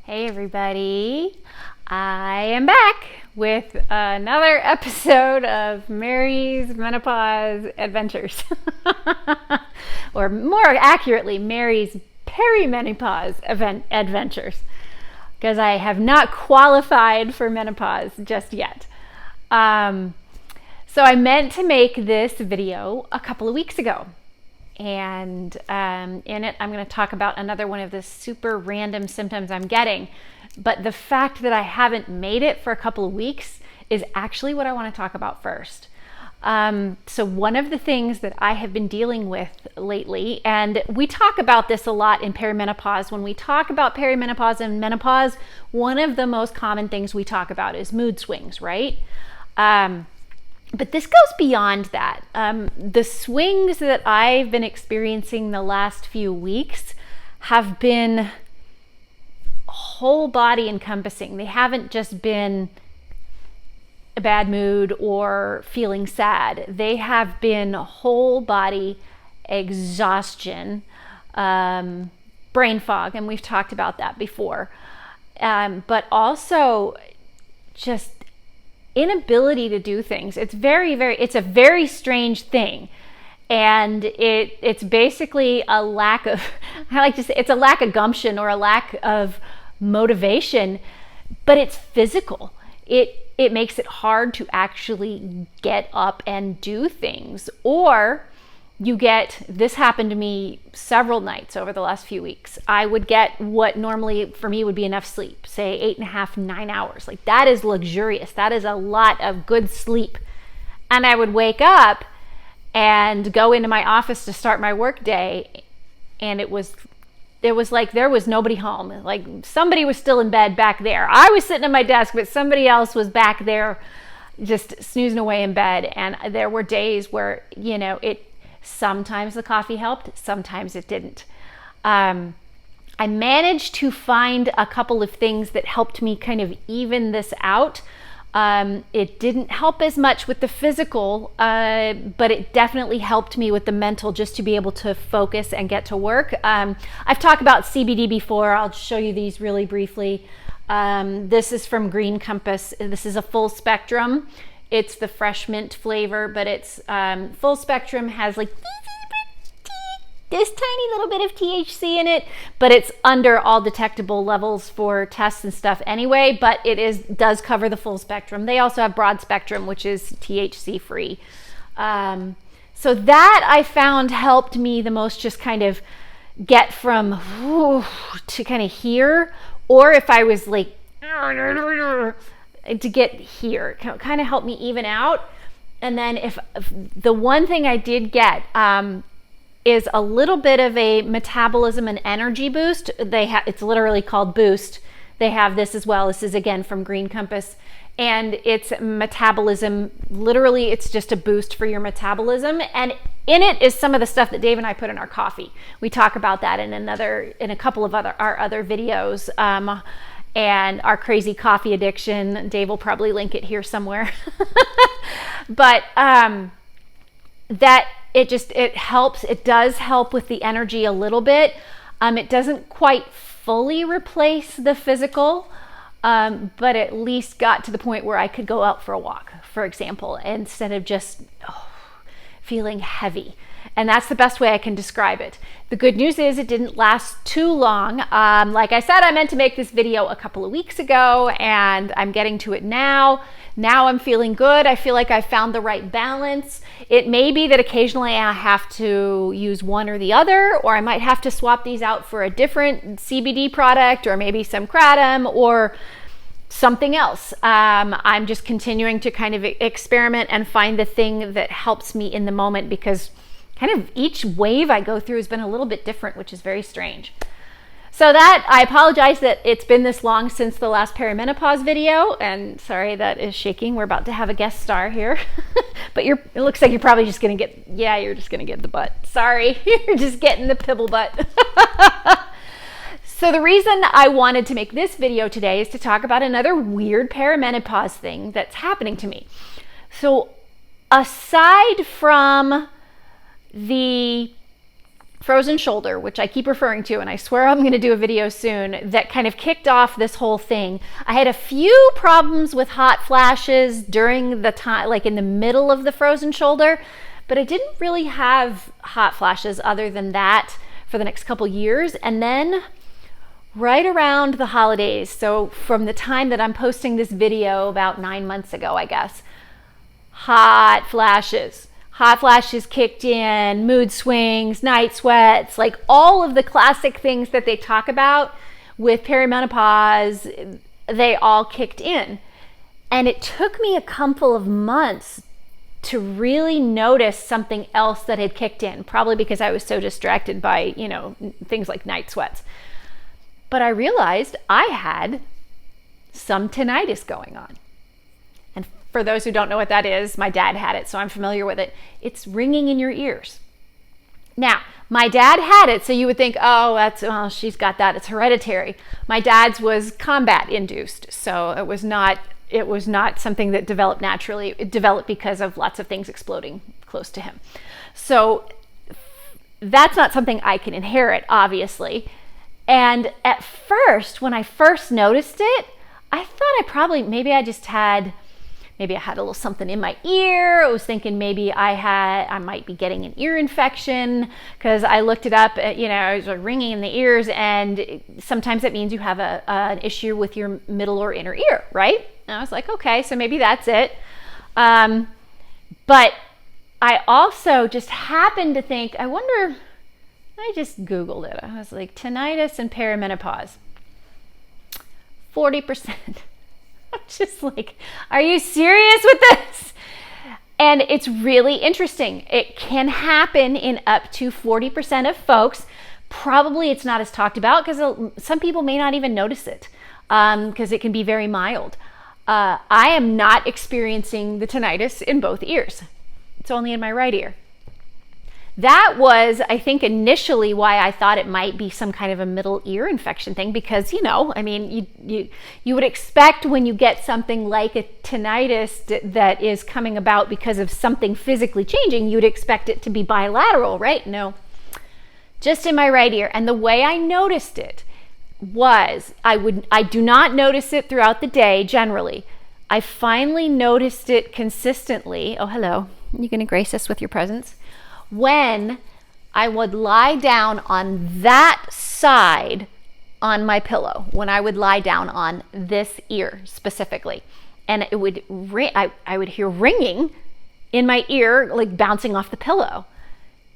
Hey everybody, I am back with another episode of Mary's Menopause Adventures. Or more accurately, Mary's Perimenopause Adventures, because I have not qualified for menopause just yet. So I meant to make this video a couple of weeks ago. And in it, I'm going to talk about another one of the super random symptoms I'm getting. But the fact that I haven't made it for a couple of weeks is actually what I want to talk about first. So one of the things that I have been dealing with lately, and we talk about this a lot in perimenopause. When we talk about perimenopause and menopause, one of the most common things we talk about is mood swings, right? But this goes beyond that. The swings that I've been experiencing the last few weeks have been whole body encompassing. They haven't just been a bad mood or feeling sad. They have been whole body exhaustion, brain fog, and we've talked about that before. But also just inability to do things. It's it's a very strange thing. And it's basically a lack of, I like to say, it's a lack of gumption or a lack of motivation, but it's physical. It makes it hard to actually get up and do things. Or this happened to me several nights over the last few weeks. I would get what normally for me would be enough sleep, say 8.5, 9 hours. Like, that is luxurious. That is a lot of good sleep. And I would wake up and go into my office to start my work day, and it was like there was nobody home. Like, somebody was still in bed back there. I was sitting at my desk, but somebody else was back there just snoozing away in bed. And there were days where, sometimes the coffee helped, sometimes it didn't. I managed to find a couple of things that helped me kind of even this out. It didn't help as much with the physical, but it definitely helped me with the mental, just to be able to focus and get to work. I've talked about CBD before. I'll show you these really briefly. This is from Green Compass. This is a full spectrum. It's the fresh mint flavor, but it's full spectrum, has like this tiny little bit of THC in it, but it's under all detectable levels for tests and stuff anyway, but does cover the full spectrum. They also have broad spectrum, which is THC free. So that I found helped me the most, just kind of get from to kind of here, or if I was like to get here, kind of helped me even out. And then if the one thing I did get is a little bit of a metabolism and energy boost. It's literally called Boost. They have this as well. This is again from Green Compass, and it's metabolism. Literally, it's just a boost for your metabolism. And in it is some of the stuff that Dave and I put in our coffee. We talk about that in a couple of our other videos. And our crazy coffee addiction. Dave will probably link it here somewhere. But that it helps. It does help with the energy a little bit. It doesn't quite fully replace the physical, but at least got to the point where I could go out for a walk, for example, instead of just feeling heavy. And that's the best way I can describe it. The good news is it didn't last too long. Like I said, I meant to make this video a couple of weeks ago, and I'm getting to it now. Now I'm feeling good. I feel like I found the right balance. It may be that occasionally I have to use one or the other, or I might have to swap these out for a different CBD product, or maybe some Kratom, or something else. I'm just continuing to kind of experiment and find the thing that helps me in the moment, because kind of each wave I go through has been a little bit different, which is very strange. So that, I apologize that it's been this long since the last perimenopause video, and sorry that is shaking. We're about to have a guest star here. But it looks like you're probably just going to you're just going to get the butt. Sorry, you're just getting the pibble butt. So the reason I wanted to make this video today is to talk about another weird perimenopause thing that's happening to me. So aside from the frozen shoulder, which I keep referring to, and I swear I'm going to do a video soon, that kind of kicked off this whole thing. I had a few problems with hot flashes during the time, like in the middle of the frozen shoulder, but I didn't really have hot flashes other than that for the next couple years. And then right around the holidays, so from the time that I'm posting this video, about 9 months ago, I guess, hot flashes kicked in, mood swings, night sweats, like all of the classic things that they talk about with perimenopause, they all kicked in. And it took me a couple of months to really notice something else that had kicked in, probably because I was so distracted by, things like night sweats. But I realized I had some tinnitus going on. And for those who don't know what that is, my dad had it, so I'm familiar with it. It's ringing in your ears. Now, my dad had it, so you would think, she's got that, it's hereditary. My dad's was combat induced, so it was not something that developed naturally. It developed because of lots of things exploding close to him. So that's not something I can inherit, obviously. And at first, when I first noticed it, I thought maybe I had a little something in my ear. I was thinking maybe I might be getting an ear infection, because I looked it up, I was ringing in the ears, and sometimes that means you have an issue with your middle or inner ear, right? And I was like, okay, so maybe that's it. But I also just happened to think, I just Googled it. I was like, tinnitus and perimenopause, 40%. I'm just like, are you serious with this? And it's really interesting. It can happen in up to 40% of folks. Probably it's not as talked about because some people may not even notice it, because it can be very mild. I am not experiencing the tinnitus in both ears. It's only in my right ear. That was, I think, initially why I thought it might be some kind of a middle ear infection thing, because, you would expect when you get something like a tinnitus that is coming about because of something physically changing, you'd expect it to be bilateral, right? No, just in my right ear. And the way I noticed it was, I do not notice it throughout the day generally. I finally noticed it consistently. Oh, hello. You going to grace us with your presence? When I would lie down on that side on my pillow, when I would lie down on this ear specifically, and it would ring, I would hear ringing in my ear, like bouncing off the pillow.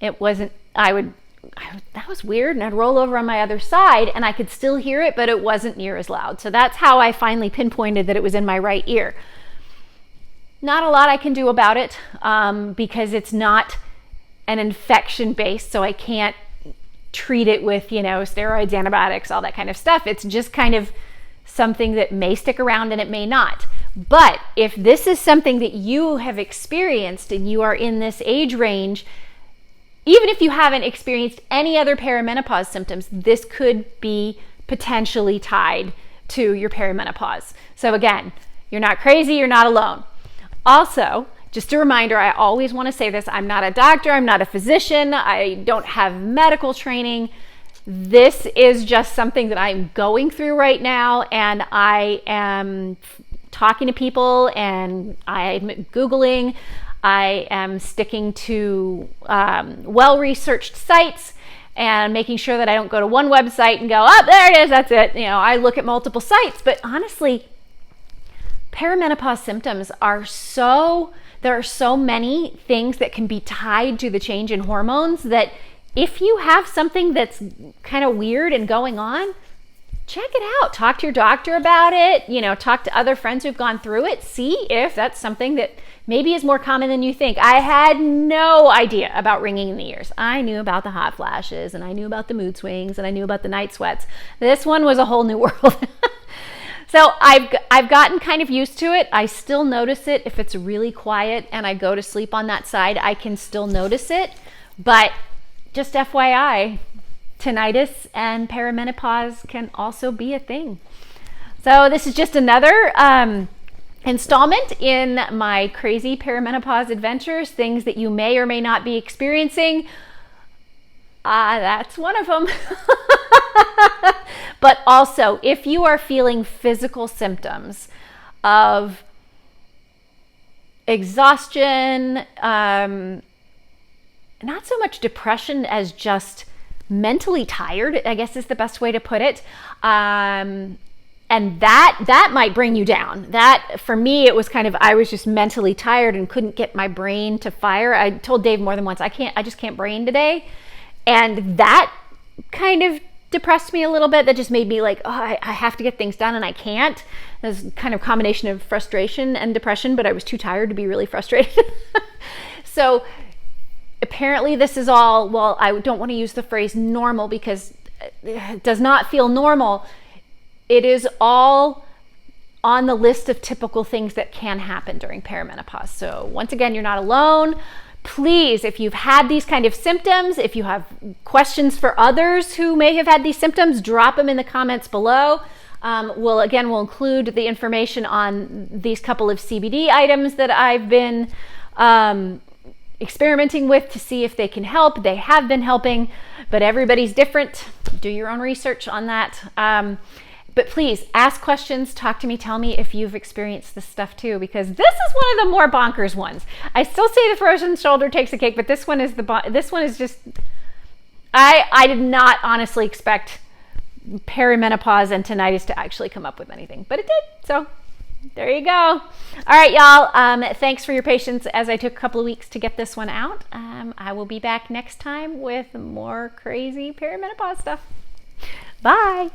It wasn't, that was weird, and I'd roll over on my other side and I could still hear it, but it wasn't near as loud. So that's how I finally pinpointed that it was in my right ear. Not a lot I can do about it, because it's not an infection based, so I can't treat it with, steroids, antibiotics, all that kind of stuff. It's just kind of something that may stick around and it may not. But if this is something that you have experienced and you are in this age range, even if you haven't experienced any other perimenopause symptoms, this could be potentially tied to your perimenopause. So again, you're not crazy, you're not alone. Also, just a reminder, I always want to say this, I'm not a doctor, I'm not a physician, I don't have medical training. This is just something that I'm going through right now, and I am talking to people, and I'm Googling, I am sticking to well-researched sites, and making sure that I don't go to one website and go, oh, there it is, that's it. I look at multiple sites, but honestly, perimenopause symptoms there are so many things that can be tied to the change in hormones that if you have something that's kind of weird and going on, check it out. Talk to your doctor about it. Talk to other friends who've gone through it. See if that's something that maybe is more common than you think. I had no idea about ringing in the ears. I knew about the hot flashes, and I knew about the mood swings, and I knew about the night sweats. This one was a whole new world. So I've gotten kind of used to it. I still notice it if it's really quiet and I go to sleep on that side. I can still notice it, but just FYI, tinnitus and perimenopause can also be a thing. So this is just another installment in my crazy perimenopause adventures, things that you may or may not be experiencing. That's one of them. But also, if you are feeling physical symptoms of exhaustion, not so much depression as just mentally tired, I guess is the best way to put it. And that might bring you down. That, for me, it was kind of, I was just mentally tired and couldn't get my brain to fire. I told Dave more than once, I just can't brain today. And that kind of depressed me a little bit. That just made me like, oh, I have to get things done and I can't. There's kind of combination of frustration and depression, but I was too tired to be really frustrated. So apparently this is all, well, I don't want to use the phrase normal because it does not feel normal. It is all on the list of typical things that can happen during perimenopause. So once again, you're not alone. Please, if you've had these kind of symptoms, if you have questions for others who may have had these symptoms, drop them in the comments below. We'll include the information on these couple of CBD items that I've been experimenting with to see if they can help. They have been helping, but everybody's different. Do your own research on that. But please ask questions, talk to me, tell me if you've experienced this stuff too, because this is one of the more bonkers ones. I still say the frozen shoulder takes the cake, but this one is just, I did not honestly expect perimenopause and tinnitus to actually come up with anything, but it did. So there you go. All right, y'all. Thanks for your patience as I took a couple of weeks to get this one out. I will be back next time with more crazy perimenopause stuff. Bye.